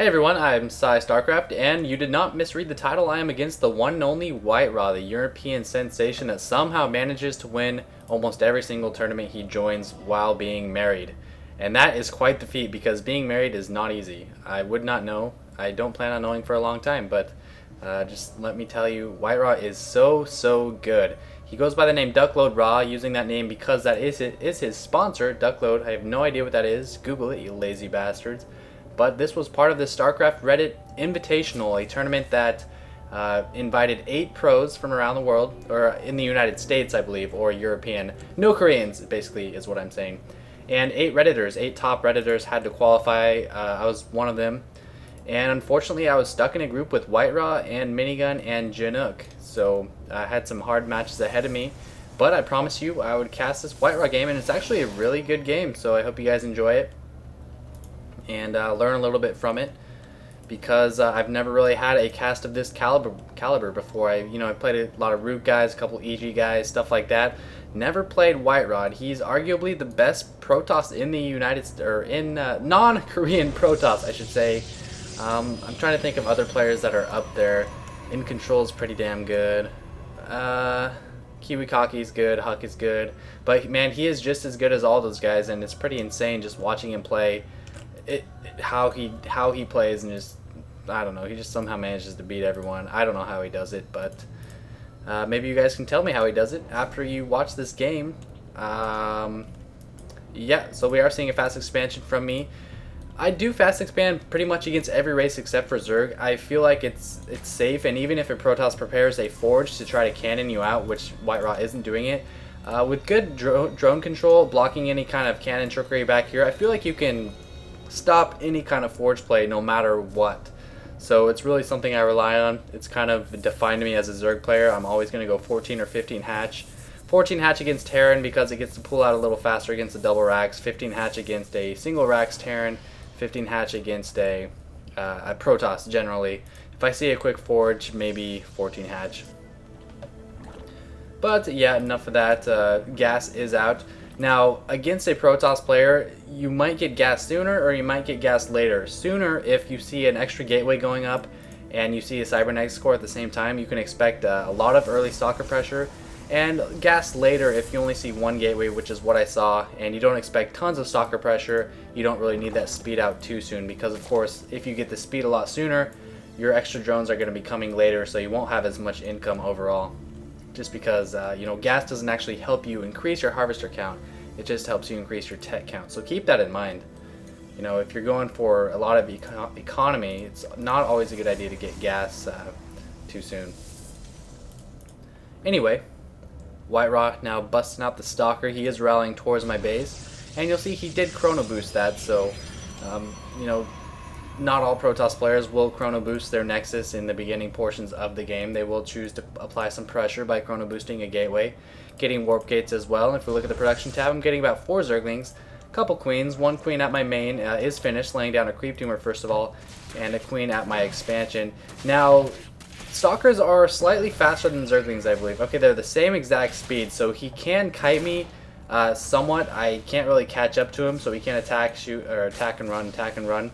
Hey everyone, I'm PsyStarcraft, and you did not misread the title. I am against the one and only WhiteRa, the European sensation that somehow manages to win almost every single tournament he joins while being married. And that is quite the feat, because being married is not easy. I would not know. I don't plan on knowing for a long time, but just let me tell you, WhiteRa is so good. He goes by the name DuckloadRa, using that name because that is his sponsor, Duckload. I have no idea what that is. Google it, you lazy bastards. But this was part of the Starcraft Reddit Invitational, a tournament that invited 8 pros from around the world, or in the United States, I believe, or European. No Koreans, basically, is what I'm saying. And 8 Redditors, 8 top Redditors had to qualify. I was one of them. And unfortunately, I was stuck in a group with WhiteRa and Minigun and Janook. So I had some hard matches ahead of me. But I promise you, I would cast this WhiteRa game, and it's actually a really good game. So I hope you guys enjoy it and learn a little bit from it, because I've never really had a cast of this caliber before. I played a lot of Root guys, a couple EG guys, stuff like that. Never played WhiteRa. He's arguably the best Protoss in the United States, or in non-Korean Protoss, I should say. I'm trying to think of other players that are up there. In Control is pretty damn good. Kiwikaki's good, Huck is good, but man, he is just as good as all those guys, and it's pretty insane just watching him play. How he plays, and just, I don't know, he just somehow manages to beat everyone. I don't know how he does it, but maybe you guys can tell me how he does it after you watch this game. Yeah, so we are seeing a fast expansion from me. I do fast expand pretty much against every race except for Zerg. I feel like it's safe, and even if a Protoss prepares a Forge to try to cannon you out, which WhiteRa isn't doing it, with good drone control, blocking any kind of cannon trickery back here, I feel like you can stop any kind of Forge play no matter what. So it's really something I rely on. It's kind of defined me as a Zerg player. I'm always going to go 14 or 15 hatch. 14 hatch against Terran because it gets to pull out a little faster against the double racks. 15 hatch against a single racks Terran. 15 hatch against a Protoss generally. If I see a quick Forge, maybe 14 hatch. But yeah, enough of that. Gas is out. Now, against a Protoss player, you might get gas sooner or you might get gas later. Sooner, if you see an extra gateway going up and you see a cybernetics core at the same time, you can expect a lot of early stalker pressure. And gas later if you only see one gateway, which is what I saw, and you don't expect tons of stalker pressure. You don't really need that speed out too soon, because of course, if you get the speed a lot sooner, your extra drones are going to be coming later, so you won't have as much income overall. Just because, gas doesn't actually help you increase your harvester count. It just helps you increase your tech count. So keep that in mind. If you're going for a lot of economy, it's not always a good idea to get gas too soon. Anyway, WhiteRa now busting out the Stalker. He is rallying towards my base. And you'll see he did chrono boost that, so, not all Protoss players will chrono boost their Nexus in the beginning portions of the game. They will choose to apply some pressure by chrono boosting a gateway, getting warp gates as well. And if we look at the production tab, I'm getting about 4 Zerglings, a couple queens. One queen at my main is finished, laying down a creep tumor first of all, and a queen at my expansion. Now, Stalkers are slightly faster than Zerglings, I believe. Okay, they're the same exact speed, so he can kite me somewhat. I can't really catch up to him, so he can attack, shoot, or attack and run.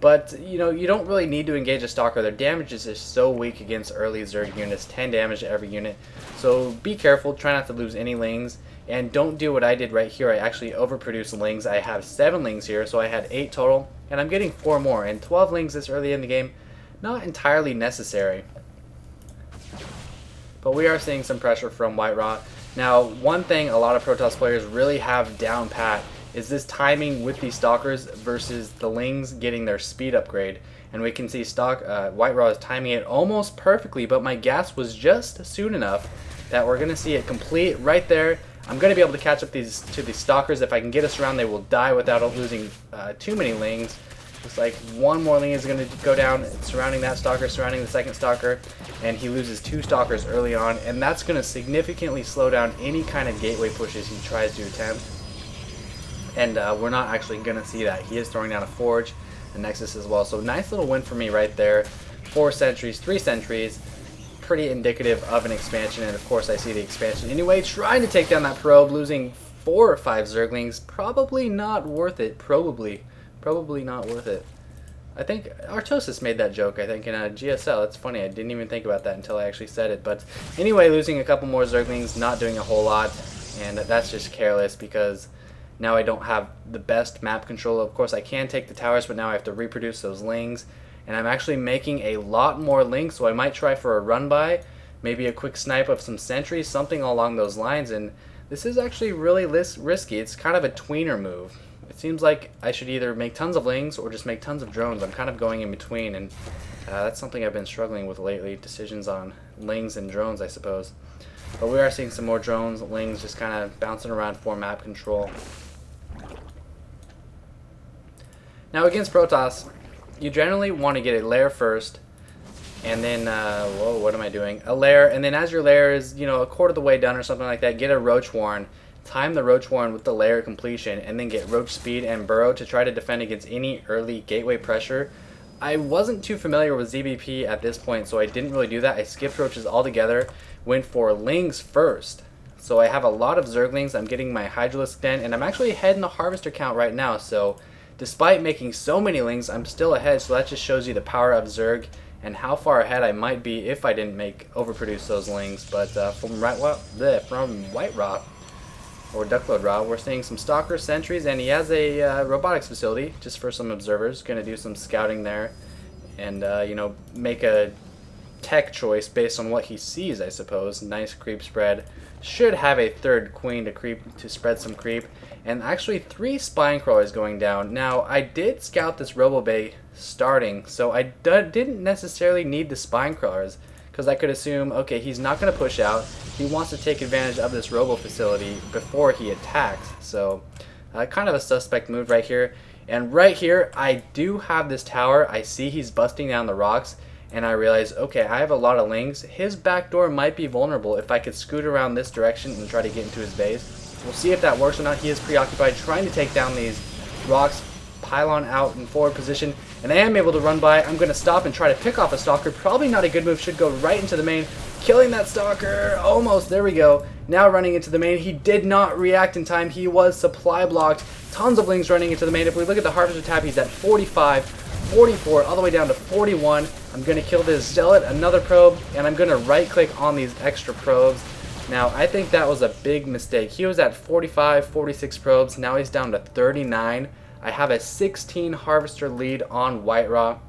But, you don't really need to engage a Stalker. Their damage is just so weak against early Zerg units, 10 damage to every unit. So be careful, try not to lose any lings, and don't do what I did right here. I actually overproduced lings. I have 7 lings here, so I had 8 total, and I'm getting 4 more. And 12 lings this early in the game, not entirely necessary. But we are seeing some pressure from WhiteRa. Now, one thing a lot of Protoss players really have down pat is this timing with these Stalkers versus the Lings getting their speed upgrade. And we can see WhiteRa is timing it almost perfectly, but my gas was just soon enough that we're going to see it complete right there. I'm going to be able to catch up to these Stalkers. If I can get us around, they will die without losing too many Lings. Looks like one more Ling is going to go down, surrounding that Stalker, surrounding the second Stalker, and he loses 2 Stalkers early on, and that's going to significantly slow down any kind of gateway pushes he tries to attempt. And we're not actually going to see that. He is throwing down a Forge, a Nexus as well. So nice little win for me right there. 4 sentries, 3 sentries. Pretty indicative of an expansion. And of course I see the expansion anyway. Trying to take down that probe, losing 4 or 5 Zerglings. Probably not worth it. Probably not worth it. I think Artosis made that joke, I think, in GSL. It's funny, I didn't even think about that until I actually said it. But anyway, losing a couple more Zerglings, not doing a whole lot, and that's just careless because now I don't have the best map control. Of course, I can take the towers, but now I have to reproduce those lings. And I'm actually making a lot more lings, so I might try for a run-by, maybe a quick snipe of some sentries, something along those lines. And this is actually really risky. It's kind of a tweener move. It seems like I should either make tons of lings or just make tons of drones. I'm kind of going in between, and that's something I've been struggling with lately, decisions on lings and drones, I suppose. But we are seeing some more drones, lings just kind of bouncing around for map control. Now against Protoss, you generally want to get a lair first, and then, whoa, what am I doing? A lair, and then as your lair is, you know, a quarter of the way done or something like that, get a Roach Warren. Time the Roach Warren with the layer completion, and then get Roach Speed and Burrow to try to defend against any early gateway pressure. I wasn't too familiar with ZBP at this point, so I didn't really do that. I skipped Roaches altogether, went for Lings first. So I have a lot of Zerglings, I'm getting my Hydralisk Den, and I'm actually ahead in the Harvester count right now, so despite making so many Lings, I'm still ahead, so that just shows you the power of Zerg and how far ahead I might be if I didn't overproduce those Lings. But from WhiteRa, or DuckloadRa, we're seeing some Stalker sentries, and he has a robotics facility just for some observers. Going to do some scouting there, and you know, make a tech choice based on what he sees, I suppose. Nice creep spread. Should have a third queen to spread some creep, and actually 3 spine crawlers going down. Now I did scout this Robo Bay starting, so I didn't necessarily need the spine crawlers, because I could assume, okay, he's not going to push out. He wants to take advantage of this robo facility before he attacks. So kind of a suspect move right here. And right here, I do have this tower. I see he's busting down the rocks, and I realize, okay, I have a lot of lings. His back door might be vulnerable if I could scoot around this direction and try to get into his base. We'll see if that works or not. He is preoccupied trying to take down these rocks, pylon out in forward position, and I am able to run by. I'm going to stop and try to pick off a Stalker. Probably not a good move. Should go right into the main, killing that Stalker. Almost. There we go. Now running into the main. He did not react in time. He was supply blocked. Tons of Lings running into the main. If we look at the Harvester tab, he's at 45, 44, all the way down to 41. I'm going to kill this Zealot, another probe, and I'm going to right-click on these extra probes. Now, I think that was a big mistake. He was at 45, 46 probes. Now he's down to 39. I have a 16 Harvester lead on WhiteRa,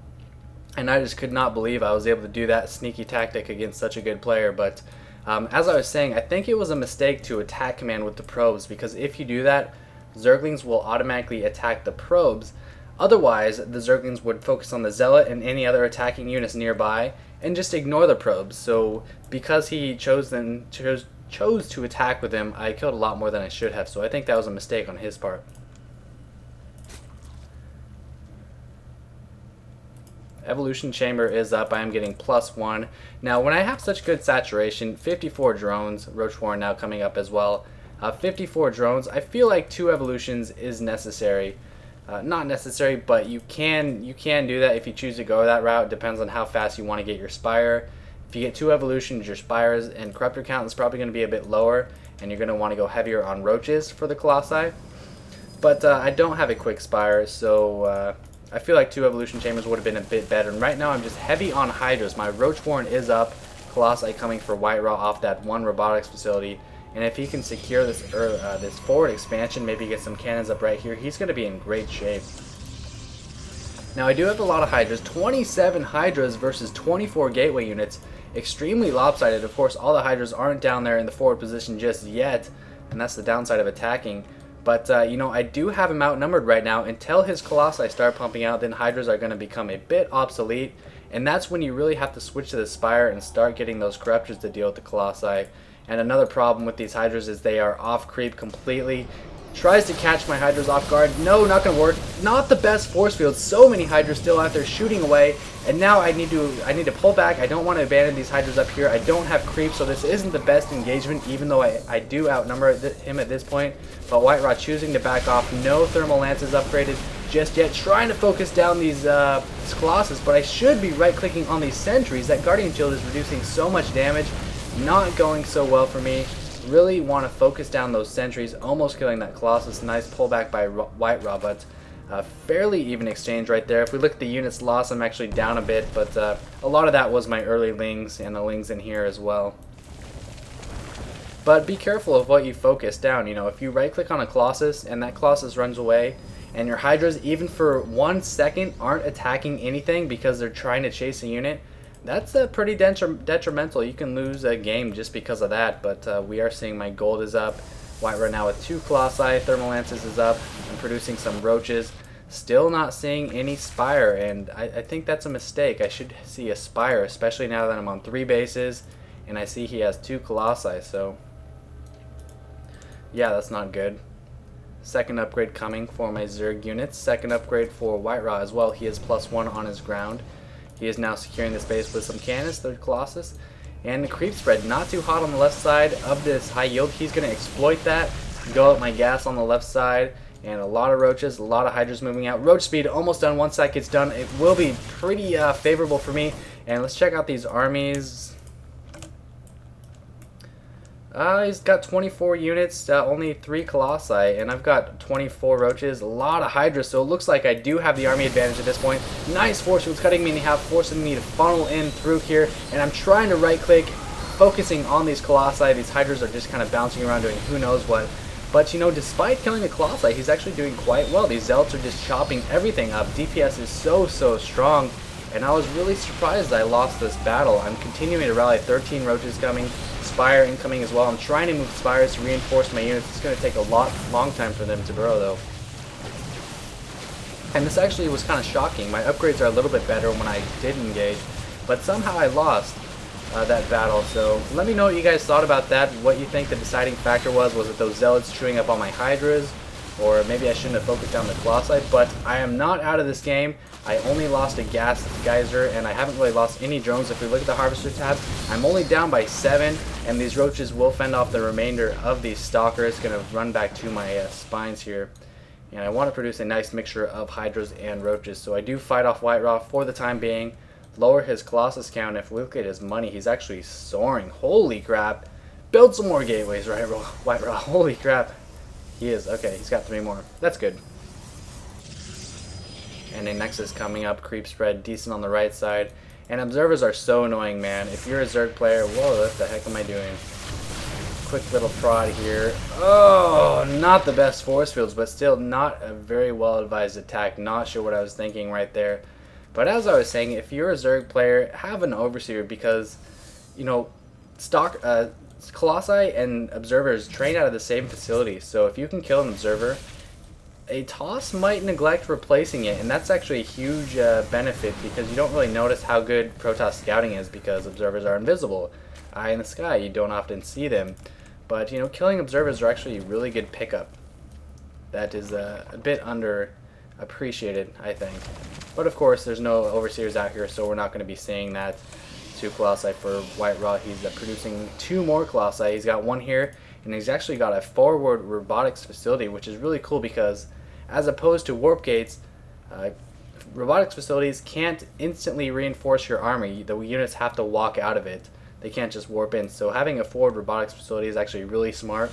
and I just could not believe I was able to do that sneaky tactic against such a good player. But as I was saying, I think it was a mistake to attack command with the probes, because if you do that, Zerglings will automatically attack the probes. Otherwise, the Zerglings would focus on the Zealot and any other attacking units nearby and just ignore the probes. So because he chose to attack with him, I killed a lot more than I should have. So I think that was a mistake on his part. Evolution Chamber is up. I am getting +1. Now, when I have such good saturation, 54 drones, Roach Warren now coming up as well. 54 drones, I feel like 2 evolutions is necessary. Not necessary, but you can do that if you choose to go that route. Depends on how fast you want to get your Spire. If you get 2 evolutions, your Spires and Corruptor count is probably going to be a bit lower, and you're going to want to go heavier on Roaches for the Colossi. But I don't have a quick Spire, so I feel like 2 evolution chambers would have been a bit better. And right now I'm just heavy on Hydras. My Roach Warren is up. Colossi coming for WhiteRa off that 1 robotics facility. And if he can secure this this forward expansion, maybe get some cannons up right here, he's going to be in great shape. Now I do have a lot of Hydras. 27 Hydras versus 24 gateway units. Extremely lopsided. Of course, all the Hydras aren't down there in the forward position just yet. And that's the downside of attacking. But, you know, I do have him outnumbered right now. Until his Colossi start pumping out, then Hydras are going to become a bit obsolete. And that's when you really have to switch to the Spire and start getting those Corruptors to deal with the Colossi. And another problem with these Hydras is they are off creep completely. Tries to catch my Hydras off guard. No, not going to work. Not the best force field. So many Hydras still out there shooting away. And now I need to pull back. I don't want to abandon these Hydras up here. I don't have creep, so this isn't the best engagement, even though I do outnumber him at this point. But WhiteRa choosing to back off. No thermal lances upgraded just yet. Trying to focus down these Colossus, but I should be right-clicking on these sentries. That Guardian Shield is reducing so much damage. Not going so well for me. Really want to focus down those sentries. Almost killing that Colossus. Nice pullback by WhiteRa, but Fairly even exchange right there. If we look at the units lost, I'm actually down a bit, but a lot of that was my early lings and the lings in here as well. But be careful of what you focus down. You know, if you right click on a Colossus and that Colossus runs away and your Hydras even for 1 second aren't attacking anything because they're trying to chase a unit, that's pretty detrimental. You can lose a game just because of that. But we are seeing my gold is up. WhiteRa now with 2 Colossi, Thermal Lances is up. I'm producing some Roaches. Still not seeing any Spire, and I think that's a mistake. I should see a Spire, especially now that I'm on 3 bases, and I see he has 2 Colossi, so yeah, that's not good. Second upgrade coming for my Zerg units. Second upgrade for WhiteRa as well. He is +1 on his ground. He is now securing this base with some cannons, third Colossus. And the creep spread, not too hot on the left side of this high yield. He's going to exploit that, go up my gas on the left side, and a lot of Roaches, a lot of Hydras moving out. Roach speed almost done. Once that gets done, it will be pretty favorable for me. And let's check out these armies. He's got 24 units, only 3 Colossi, and I've got 24 Roaches, a lot of Hydras, so it looks like I do have the army advantage at this point. Nice force fields cutting me in half, forcing me to funnel in through here, and I'm trying to right click, focusing on these Colossi. These Hydras are just kind of bouncing around doing who knows what. But, you know, despite killing the Colossi, he's actually doing quite well. These Zealots are just chopping everything up. DPS is so strong, and I was really surprised I lost this battle. I'm continuing to rally. 13 Roaches coming, Spire incoming as well. I'm trying to move Spires to reinforce my units. It's going to take a long time for them to burrow, though. And this actually was kind of shocking. My upgrades are a little bit better when I did engage, but somehow I lost that battle. So let me know what you guys thought about that, what you think the deciding factor was. Was it those Zealots chewing up all my Hydras, or maybe I shouldn't have focused on the Colossi? But I am not out of this game. I only lost a gas geyser, and I haven't really lost any drones. If we look at the Harvester tab, I'm only down by 7, and these Roaches will fend off the remainder of these Stalkers. Going to run back to my spines here, and I want to produce a nice mixture of Hydras and Roaches. So I do fight off WhiteRa for the time being, lower his Colossus count. If we look at his money, he's actually soaring. Holy crap. Build some more gateways, right, WhiteRa? Holy crap. He is. Okay, he's got 3 more. That's good. And a Nexus coming up. Creep spread decent on the right side. And Observers are so annoying, man. If you're a Zerg player, whoa, what the heck am I doing? Quick little prod here. Oh, not the best force fields, but still not a very well-advised attack. Not sure what I was thinking right there. But as I was saying, if you're a Zerg player, have an Overseer, because, you know, Colossi and Observers train out of the same facility. So if you can kill an Observer, a Toss might neglect replacing it, and that's actually a huge benefit, because you don't really notice how good Protoss scouting is because Observers are invisible. Eye in the sky, you don't often see them. But, you know, killing Observers are actually a really good pickup. That is a bit underappreciated, I think. But of course, there's no Overseers out here, so we're not going to be seeing that. 2 Colossi for WhiteRa. He's producing 2 more Colossi. He's got 1 here, and he's actually got a forward robotics facility, which is really cool because, as opposed to warp gates, robotics facilities can't instantly reinforce your army. The units have to walk out of it. They can't just warp in. So having a forward robotics facility is actually really smart.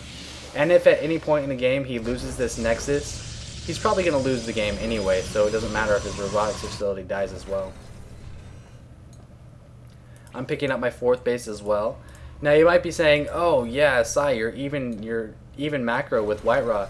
And if at any point in the game he loses this Nexus, he's probably going to lose the game anyway, so it doesn't matter if his robotics facility dies as well. I'm picking up my 4th base as well. Now you might be saying, oh yeah, Psy, you're even macro with WhiteRa.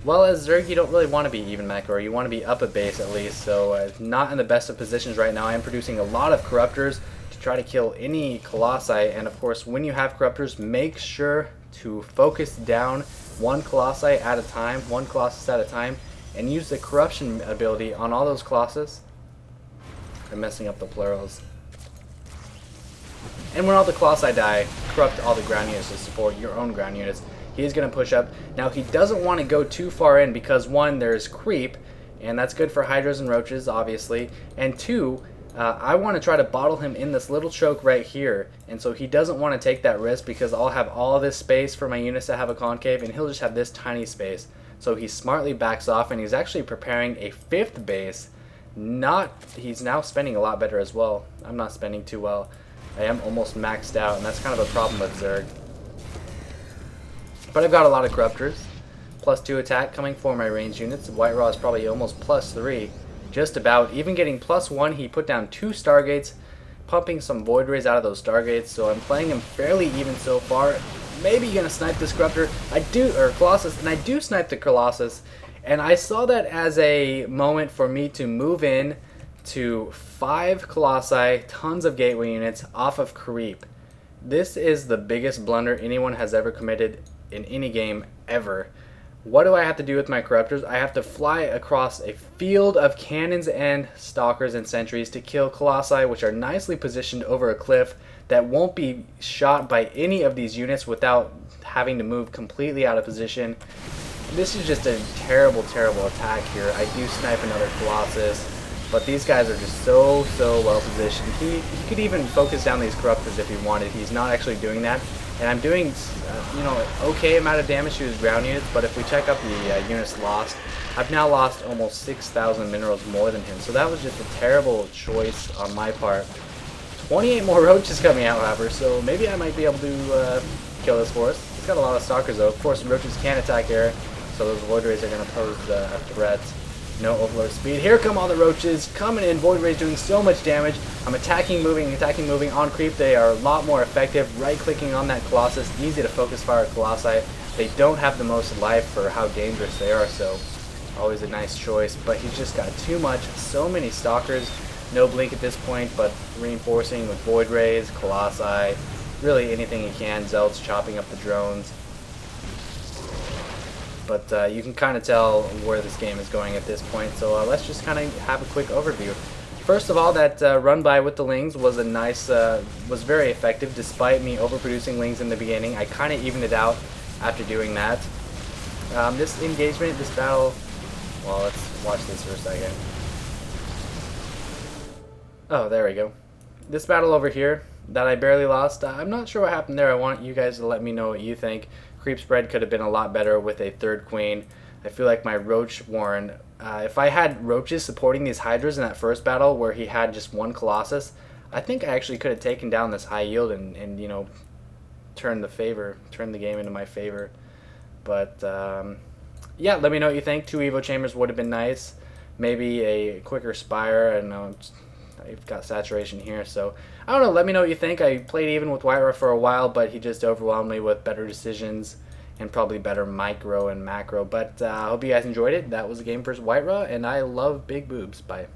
Well, as Zerg, you don't really want to be even macro. You want to be up a base at least, so not in the best of positions right now. I am producing a lot of Corruptors to try to kill any Colossi, and of course, when you have Corruptors, make sure to focus down 1 Colossi at a time, 1 Colossus at a time, and use the corruption ability on all those Colossus. I'm messing up the plurals. And when all the Colossi die, corrupt all the ground units to support your own ground units. He's going to push up. Now, he doesn't want to go too far in because, 1, there's creep, and that's good for Hydras and Roaches, obviously. And 2, I want to try to bottle him in this little choke right here. And so he doesn't want to take that risk because I'll have all this space for my units to have a concave, and he'll just have this tiny space. So he smartly backs off, and he's actually preparing a 5th base. He's now spending a lot better as well. I'm not spending too well. I am almost maxed out, and that's kind of a problem with Zerg. But I've got a lot of Corruptors. +2 attack coming for my ranged units. WhiteRa is probably almost +3, just about. Even getting +1, he put down 2 Stargates, pumping some Void Rays out of those Stargates, so I'm playing him fairly even so far. Maybe gonna snipe this Corruptor, or Colossus, and I do snipe the Colossus, and I saw that as a moment for me to move in to 5 Colossi, tons of Gateway units off of Creep. This is the biggest blunder anyone has ever committed in any game ever. What do I have to do with my Corruptors? I have to fly across a field of cannons and stalkers and sentries to kill Colossi, which are nicely positioned over a cliff that won't be shot by any of these units without having to move completely out of position. This is just a terrible, terrible attack here. I do snipe another Colossus, but these guys are just so well positioned. He could even focus down these Corruptors if he wanted. He's not actually doing that. And I'm doing, okay amount of damage to his ground units, but if we check up the units lost, I've now lost almost 6,000 minerals more than him. So that was just a terrible choice on my part. 28 more roaches coming out, however, so maybe I might be able to kill this for us. He's got a lot of stalkers though. Of course, roaches can attack air, so those Void Rays are going to pose a threat. No overload speed. Here come all the roaches coming in. Void Rays doing so much damage. I'm attacking, moving on Creep. They are a lot more effective. Right-clicking on that Colossus. Easy to focus fire Colossi. They don't have the most life for how dangerous they are, so always a nice choice. But he's just got too much. So many Stalkers. No blink at this point, but reinforcing with Void Rays, Colossi, really anything he can. Zelds chopping up the drones. But you can kind of tell where this game is going at this point, so let's just kind of have a quick overview. First of all, that run by with the Lings was a nice, was very effective despite me overproducing Lings in the beginning. I kind of evened it out after doing that. This engagement, this battle, well, let's watch this for a second. Oh, there we go. This battle over here that I barely lost, I'm not sure what happened there. I want you guys to let me know what you think. Creep spread could have been a lot better with a third queen. I feel like my Roach Warren, if I had Roaches supporting these Hydras in that first battle where he had just one Colossus, I think I actually could have taken down this high yield and you know, turned the game into my favor. But yeah, let me know what you think. 2 Evo Chambers would have been nice. Maybe a quicker Spire. I don't know. I've got saturation here, so I don't know. Let me know what you think. I played even with WhiteRa for a while, but he just overwhelmed me with better decisions and probably better micro and macro. But I hope you guys enjoyed it. That was a game versus WhiteRa, and I love big boobs. Bye.